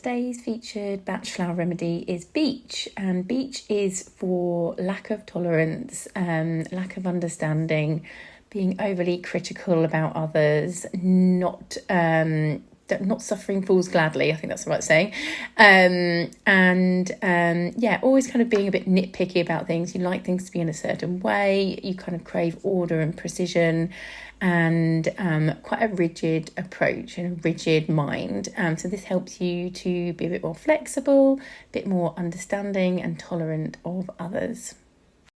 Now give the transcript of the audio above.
today's featured batch flower remedy is beech, and beech is for lack of tolerance, lack of understanding, being overly critical about others, not suffering fools gladly, I think that's the right saying, always kind of being a bit nitpicky about things. You like things to be in a certain way, you kind of crave order and precision, and quite a rigid approach and a rigid mind. So this helps you to be a bit more flexible, a bit more understanding and tolerant of others.